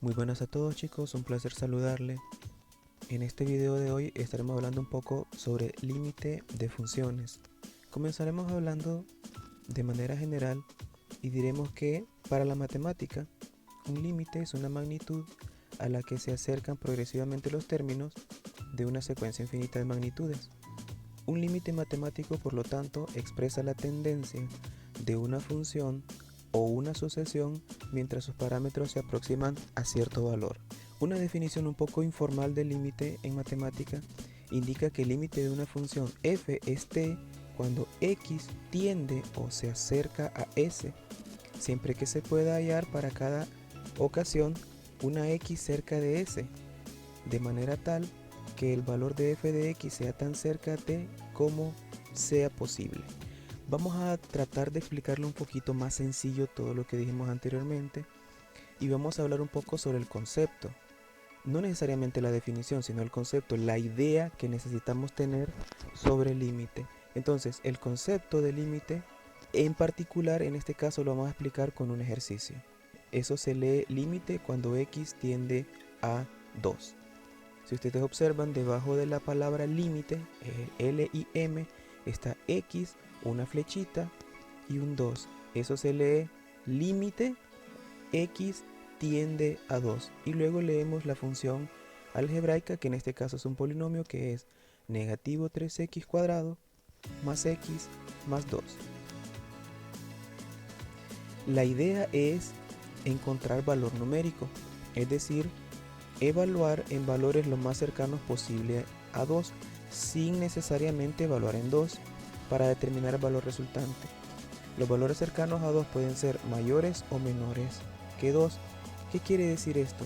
Muy buenas a todos chicos, un placer saludarle. En este video de hoy estaremos hablando un poco sobre límite de funciones. Comenzaremos hablando de manera general y diremos que para la matemática un límite es una magnitud a la que se acercan progresivamente los términos de una secuencia infinita de magnitudes. Un límite matemático, por lo tanto, expresa la tendencia de una función o una sucesión mientras sus parámetros se aproximan a cierto valor. Una definición un poco informal del límite en matemática indica que el límite de una función f es t cuando x tiende o se acerca a s, siempre que se pueda hallar para cada ocasión una x cerca de s, de manera tal que el valor de f de x sea tan cerca a t como sea posible. Vamos a tratar de explicarle un poquito más sencillo todo lo que dijimos anteriormente y vamos a hablar un poco sobre el concepto. No necesariamente la definición, sino el concepto, la idea que necesitamos tener sobre el límite. Entonces, el concepto de límite, en particular, en este caso lo vamos a explicar con un ejercicio. Eso se lee límite cuando x tiende a 2. Si ustedes observan, debajo de la palabra límite, L y M, está X, una flechita y un 2. Eso se lee límite X tiende a 2. Y luego leemos la función algebraica, que en este caso es un polinomio, que es negativo 3x cuadrado más x más 2. La idea es encontrar valor numérico, es decir, evaluar en valores lo más cercanos posible a 2 sin necesariamente evaluar en 2 para determinar el valor resultante. Los valores cercanos a 2 pueden ser mayores o menores que 2. ¿Qué quiere decir esto?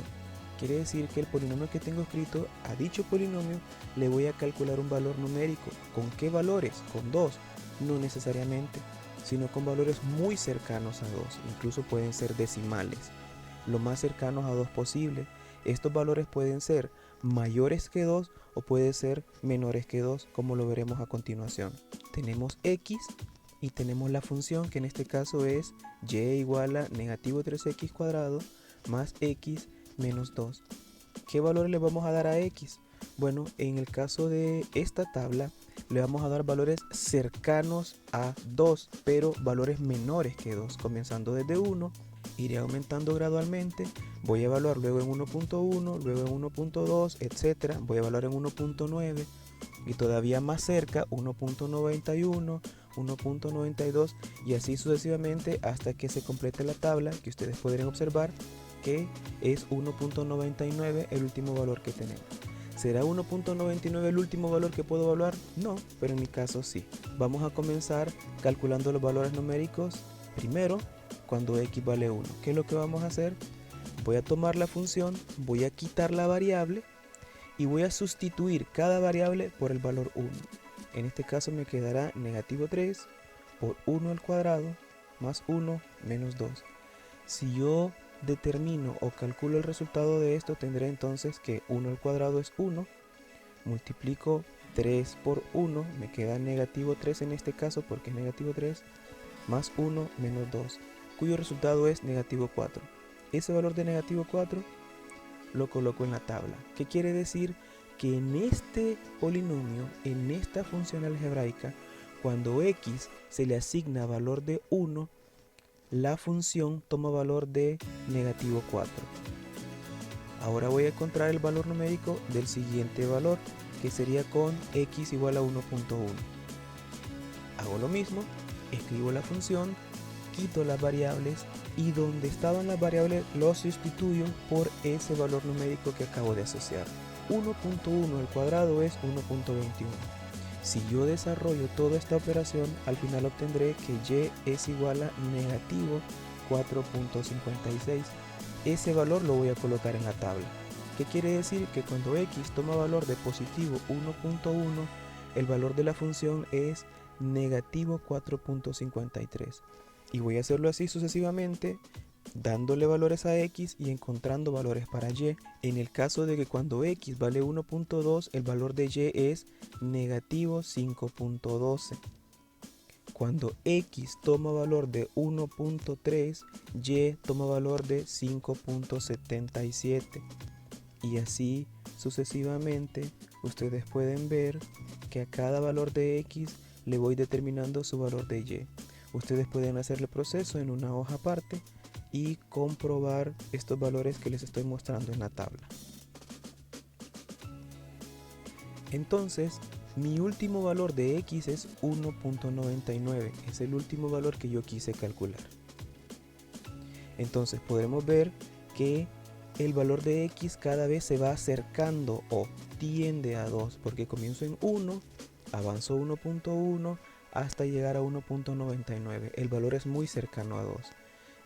Quiere decir que el polinomio que tengo escrito, a dicho polinomio le voy a calcular un valor numérico. ¿Con qué valores? Con 2. No necesariamente, sino con valores muy cercanos a 2. Incluso pueden ser decimales, lo más cercanos a 2 posible. Estos valores pueden ser mayores que 2 o pueden ser menores que 2, como lo veremos a continuación. Tenemos x y tenemos la función que en este caso es y igual a negativo 3x cuadrado más x menos 2. ¿Qué valores le vamos a dar a x? Bueno, en el caso de esta tabla le vamos a dar valores cercanos a 2, pero valores menores que 2, comenzando desde 1. Iré aumentando gradualmente, voy a evaluar luego en 1.1, luego en 1.2, etc. Voy a evaluar en 1.9 y todavía más cerca 1.91, 1.92 y así sucesivamente hasta que se complete la tabla, que ustedes podrán observar que es 1.99 el último valor que tenemos. ¿Será 1.99 el último valor que puedo evaluar? No, pero en mi caso sí. Vamos a comenzar calculando los valores numéricos primero cuando x vale 1. ¿Qué es lo que vamos a hacer? Voy a tomar la función, voy a quitar la variable y voy a sustituir cada variable por el valor 1. En este caso me quedará negativo 3 por 1 al cuadrado más 1 menos 2. Si yo determino o calculo el resultado de esto, tendré entonces que 1 al cuadrado es 1, multiplico 3 por 1, me queda negativo 3 en este caso porque es negativo 3, más 1 menos 2, cuyo resultado es negativo 4. Ese valor de negativo 4 lo coloco en la tabla. ¿Qué quiere decir? Que en este polinomio, en esta función algebraica, cuando x se le asigna valor de 1, la función toma valor de negativo 4. Ahora voy a encontrar el valor numérico del siguiente valor, que sería con x igual a 1.1. Hago lo mismo, escribo la función, quito las variables y donde estaban las variables lo sustituyo por ese valor numérico que acabo de asociar. 1.1 al cuadrado es 1.21. Si yo desarrollo toda esta operación, al final obtendré que y es igual a negativo 4.56. Ese valor lo voy a colocar en la tabla. ¿Qué quiere decir? Que cuando x toma valor de positivo 1.1, el valor de la función es negativo 4.53. Y voy a hacerlo así sucesivamente, dándole valores a x y encontrando valores para y. En el caso de que cuando x vale 1.2, el valor de y es negativo 5.12. cuando x toma valor de 1.3, y toma valor de 5.77. Y así sucesivamente, ustedes pueden ver que a cada valor de x le voy determinando su valor de y. Ustedes pueden hacer el proceso en una hoja aparte y comprobar estos valores que les estoy mostrando en la tabla. Entonces, mi último valor de x es 1.99, es el último valor que yo quise calcular. Entonces podremos ver que el valor de x cada vez se va acercando o tiende a 2, porque comienzo en 1, avanzo 1.1 hasta llegar a 1.99. El valor es muy cercano a 2.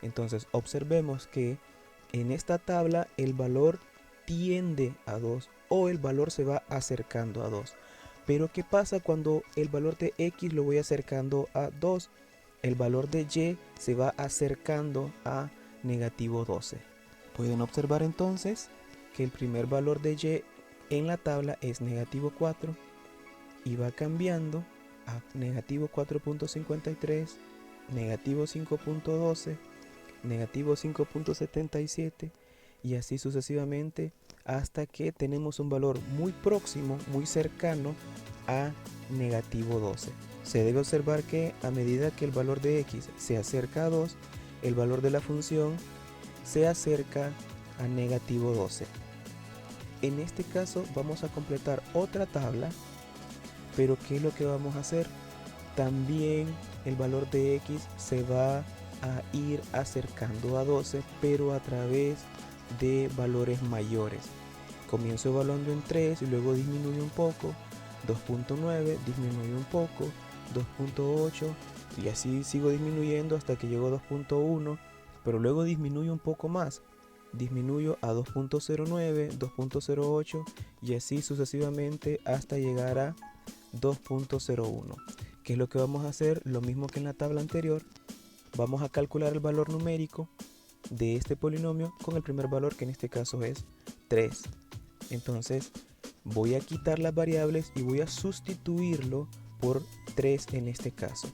Entonces observemos que en esta tabla el valor tiende a 2 o el valor se va acercando a 2. Pero ¿qué pasa cuando el valor de x lo voy acercando a 2? El valor de y se va acercando a negativo 12. Pueden observar entonces que el primer valor de y en la tabla es negativo 4 y va cambiando a negativo 4.53, negativo 5.12, negativo 5.77 y así sucesivamente hasta que tenemos un valor muy próximo, muy cercano a negativo 12. Se debe observar que a medida que el valor de x se acerca a 2, el valor de la función se acerca a negativo 12. En este caso vamos a completar otra tabla, pero ¿qué es lo que vamos a hacer? También el valor de x se va a ir acercando a 12, pero a través de valores mayores. Comienzo evaluando en 3 y luego disminuye un poco, 2.9, disminuye un poco, 2.8 y así sigo disminuyendo hasta que llego a 2.1, pero luego disminuye un poco más, disminuyo a 2.09, 2.08 y así sucesivamente hasta llegar a 2.01. ¿Qué es lo que vamos a hacer? Lo mismo que en la tabla anterior, vamos a calcular el valor numérico de este polinomio con el primer valor, que en este caso es 3. Entonces voy a quitar las variables y voy a sustituirlo por 3 en este caso.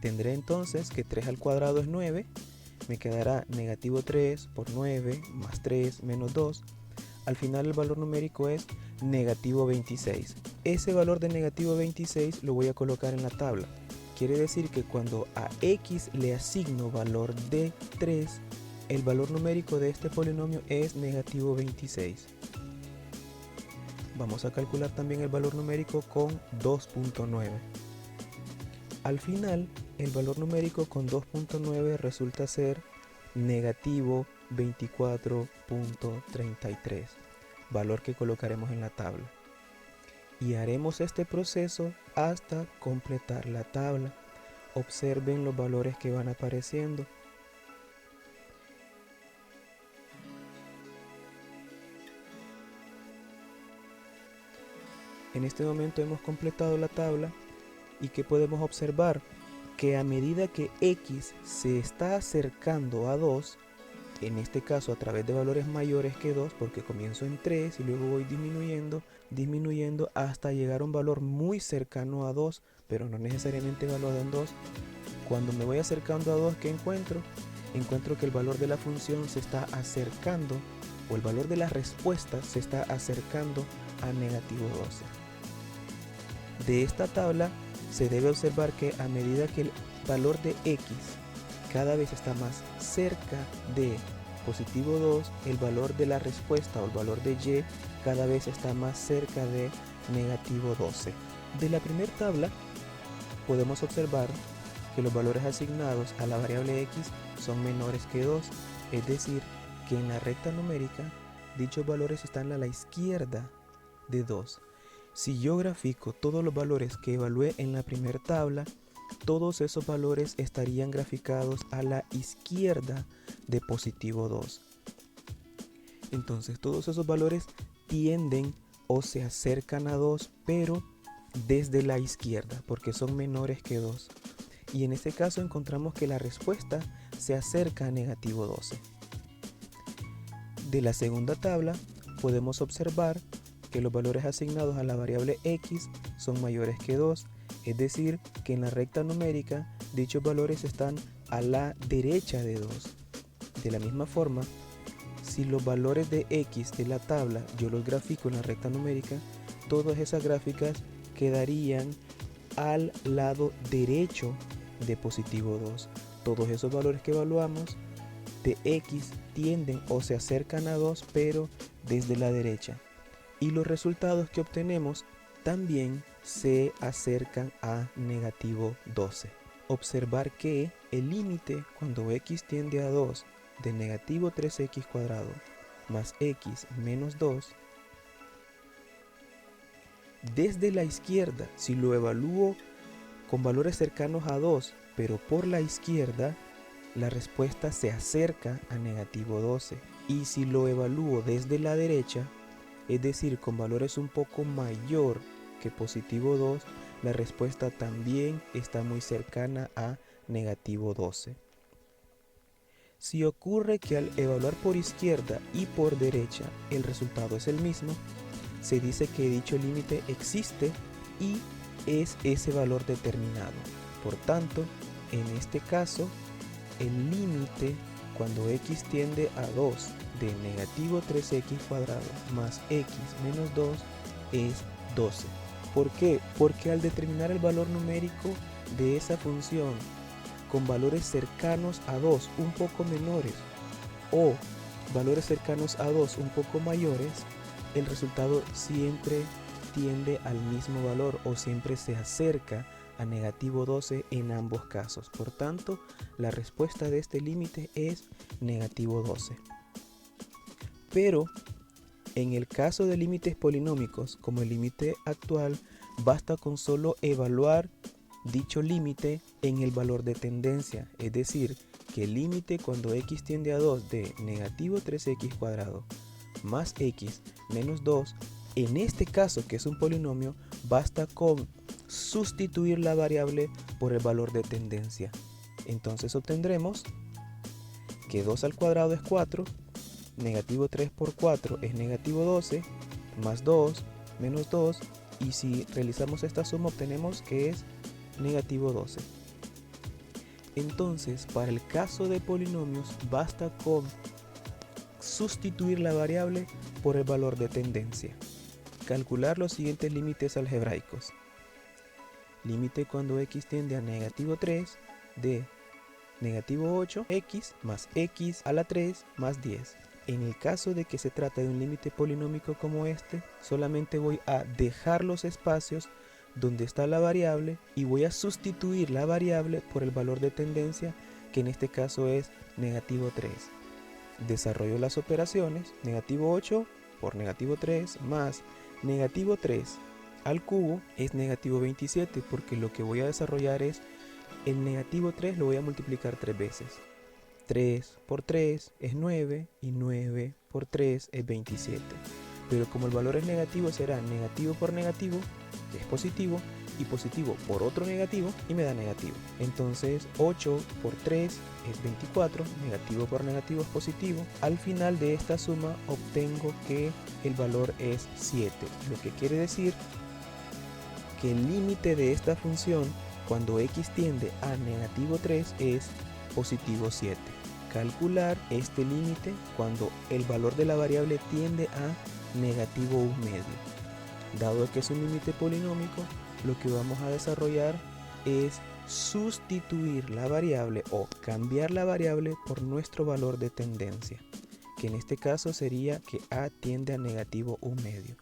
Tendré entonces que 3 al cuadrado es 9, me quedará negativo 3 por 9 más 3 menos 2. Al final el valor numérico es negativo 26. Ese valor de negativo 26 lo voy a colocar en la tabla. Quiere decir que cuando a x le asigno valor de 3, el valor numérico de este polinomio es negativo 26. Vamos a calcular también el valor numérico con 2.9. Al final, el valor numérico con 2.9 resulta ser negativo 24.33, valor que colocaremos en la tabla. Y haremos este proceso hasta completar la tabla. Observen los valores que van apareciendo. En este momento hemos completado la tabla y que podemos observar que a medida que x se está acercando a 2, en este caso a través de valores mayores que 2, porque comienzo en 3 y luego voy disminuyendo hasta llegar a un valor muy cercano a 2, pero no necesariamente evaluado en 2. Cuando me voy acercando a 2, ¿qué encuentro? Encuentro que el valor de la función se está acercando, o el valor de la respuesta se está acercando a negativo 12. De esta tabla se debe observar que a medida que el valor de x cada vez está más cerca de positivo 2, el valor de la respuesta o el valor de y cada vez está más cerca de negativo 12. De la primera tabla podemos observar que los valores asignados a la variable x son menores que 2, es decir, que en la recta numérica dichos valores están a la izquierda de 2. Si yo grafico todos los valores que evalué en la primera tabla, todos esos valores estarían graficados a la izquierda de positivo 2. Entonces todos esos valores tienden o se acercan a 2, pero desde la izquierda, porque son menores que 2. Y en este caso encontramos que la respuesta se acerca a negativo 12. De la segunda tabla podemos observar que los valores asignados a la variable x son mayores que 2 Es decir, que en la recta numérica dichos valores están a la derecha de 2. De la misma forma, si los valores de x de la tabla yo los grafico en la recta numérica, todas esas gráficas quedarían al lado derecho de positivo 2. Todos esos valores que evaluamos de x tienden o se acercan a 2, pero desde la derecha. Y los resultados que obtenemos también se acercan a negativo 12. Observar que el límite cuando x tiende a 2 de negativo 3x cuadrado más x menos 2, desde la izquierda, si lo evalúo con valores cercanos a 2, pero por la izquierda, la respuesta se acerca a negativo 12. Y si lo evalúo desde la derecha, es decir, con valores un poco mayor que positivo 2, la respuesta también está muy cercana a negativo 12. Si ocurre que al evaluar por izquierda y por derecha el resultado es el mismo, se dice que dicho límite existe y es ese valor determinado. Por tanto, en este caso, el límite cuando x tiende a 2 de negativo 3x cuadrado más x menos 2 es 12. ¿Por qué? Porque al determinar el valor numérico de esa función con valores cercanos a 2 un poco menores o valores cercanos a 2 un poco mayores, el resultado siempre tiende al mismo valor o siempre se acerca a negativo 12 en ambos casos. Por tanto, la respuesta de este límite es negativo 12. Pero en el caso de límites polinómicos, como el límite actual, basta con solo evaluar dicho límite en el valor de tendencia, es decir, que el límite cuando x tiende a 2 de negativo 3x cuadrado más x menos 2, en este caso que es un polinomio, basta con sustituir la variable por el valor de tendencia. Entonces obtendremos que 2 al cuadrado es 4, negativo 3 por 4 es negativo 12, más 2 menos 2, y si realizamos esta suma obtenemos que es negativo 12. Entonces, para el caso de polinomios, basta con sustituir la variable por el valor de tendencia. Calcular los siguientes límites algebraicos. Límite cuando x tiende a negativo 3 de negativo 8x más x a la 3 más 10. En el caso de que se trata de un límite polinómico como este, solamente voy a dejar los espacios donde está la variable y voy a sustituir la variable por el valor de tendencia, que en este caso es negativo 3. Desarrollo las operaciones, negativo 8 por negativo 3 más negativo 3 al cubo es negativo 27, porque lo que voy a desarrollar es el negativo 3 lo voy a multiplicar 3 veces. 3 por 3 es 9 y 9 por 3 es 27. Pero como el valor es negativo, será negativo por negativo, que es positivo, y positivo por otro negativo y me da negativo. Entonces 8 por 3 es 24, negativo por negativo es positivo. Al final de esta suma obtengo que el valor es 7, lo que quiere decir que el límite de esta función cuando x tiende a negativo 3 es positivo 7. Calcular este límite cuando el valor de la variable tiende a negativo 1 medio. Dado que es un límite polinómico, lo que vamos a desarrollar es sustituir la variable o cambiar la variable por nuestro valor de tendencia, que en este caso sería que a tiende a negativo 1 medio.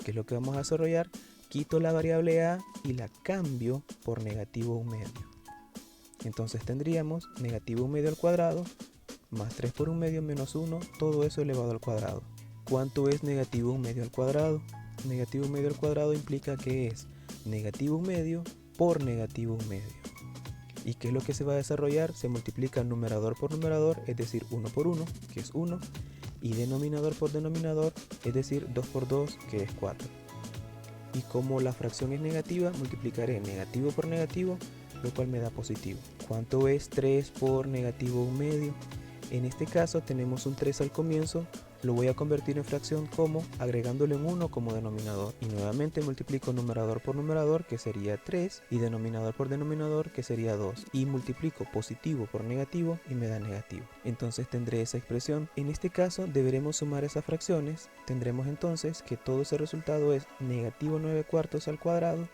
¿Qué es lo que vamos a desarrollar? Quito la variable a y la cambio por negativo 1 medio. Entonces tendríamos negativo 1 medio al cuadrado más 3 por 1 medio menos 1, todo eso elevado al cuadrado. ¿Cuánto es negativo 1 medio al cuadrado? Negativo 1 medio al cuadrado implica que es negativo 1 medio por negativo 1 medio. ¿Y qué es lo que se va a desarrollar? Se multiplica numerador por numerador, es decir 1 por 1, que es 1, y denominador por denominador, es decir 2 por 2, que es 4. Y como la fracción es negativa, multiplicaré negativo por negativo, lo cual me da positivo. ¿Cuánto es 3 por negativo 1 medio? En este caso tenemos un 3 al comienzo, lo voy a convertir en fracción como agregándole un 1 como denominador. Y nuevamente multiplico numerador por numerador, que sería 3, y denominador por denominador, que sería 2. Y multiplico positivo por negativo y me da negativo. Entonces tendré esa expresión. En este caso deberemos sumar esas fracciones. Tendremos entonces que todo ese resultado es negativo 9 cuartos al cuadrado.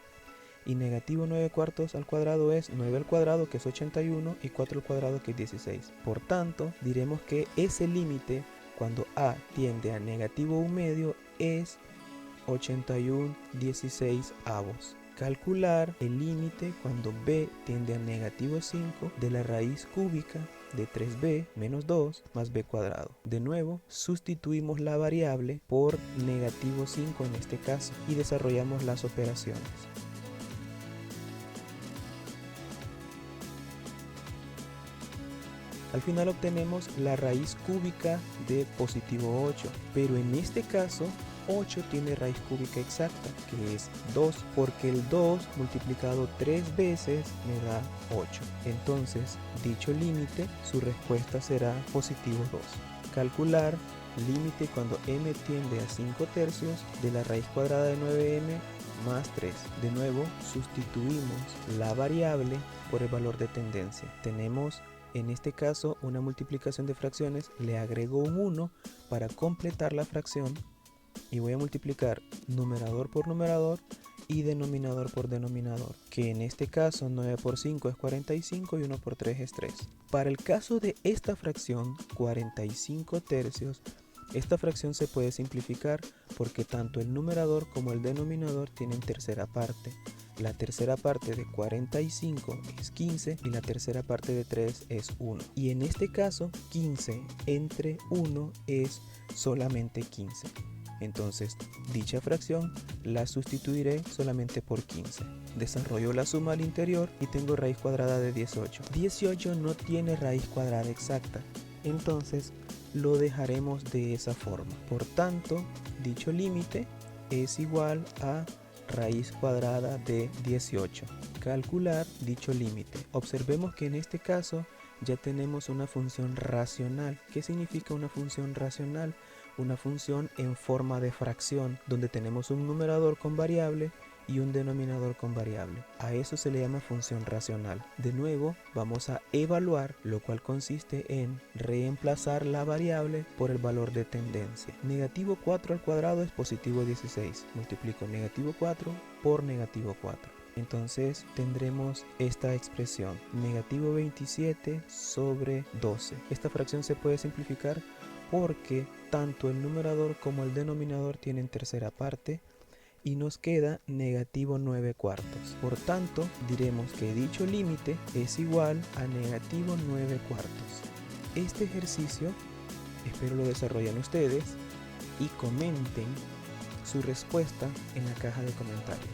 Y negativo 9 cuartos al cuadrado es 9 al cuadrado, que es 81, y 4 al cuadrado, que es 16. Por tanto, diremos que ese límite cuando a tiende a negativo 1 medio es 81/16. Calcular el límite cuando b tiende a negativo 5 de la raíz cúbica de 3b menos 2 más b cuadrado. De nuevo, sustituimos la variable por negativo 5 en este caso y desarrollamos las operaciones. Al final obtenemos la raíz cúbica de positivo 8, pero en este caso 8 tiene raíz cúbica exacta, que es 2, porque el 2 multiplicado 3 veces me da 8. Entonces, dicho límite, su respuesta será positivo 2. Calcular límite cuando m tiende a 5 tercios de la raíz cuadrada de 9m más 3. De nuevo, sustituimos la variable por el valor de tendencia. Tenemos en este caso una multiplicación de fracciones, le agrego un 1 para completar la fracción y voy a multiplicar numerador por numerador y denominador por denominador, que en este caso 9 por 5 es 45 y 1 por 3 es 3. Para el caso de esta fracción 45 tercios, esta fracción se puede simplificar porque tanto el numerador como el denominador tienen tercera parte. La tercera parte de 45 es 15 y la tercera parte de 3 es 1. Y en este caso 15 entre 1 es solamente 15. Entonces dicha fracción la sustituiré solamente por 15. Desarrollo la suma al interior y tengo raíz cuadrada de 18. 18 no tiene raíz cuadrada exacta, entonces lo dejaremos de esa forma. Por tanto, dicho límite es igual a raíz cuadrada de 18. Calcular dicho límite. Observemos que en este caso ya tenemos una función racional. ¿Qué significa una función racional? Una función en forma de fracción, donde tenemos un numerador con variable y un denominador con variable. A eso se le llama función racional. De nuevo, vamos a evaluar, lo cual consiste en reemplazar la variable por el valor de tendencia. Negativo 4 al cuadrado es positivo 16. Multiplico negativo 4 por negativo 4. Entonces tendremos esta expresión, negativo 27 sobre 12. Esta fracción se puede simplificar porque tanto el numerador como el denominador tienen tercera parte y nos queda negativo 9 cuartos. Por tanto, diremos que dicho límite es igual a negativo 9 cuartos. Este ejercicio espero lo desarrollen ustedes y comenten su respuesta en la caja de comentarios.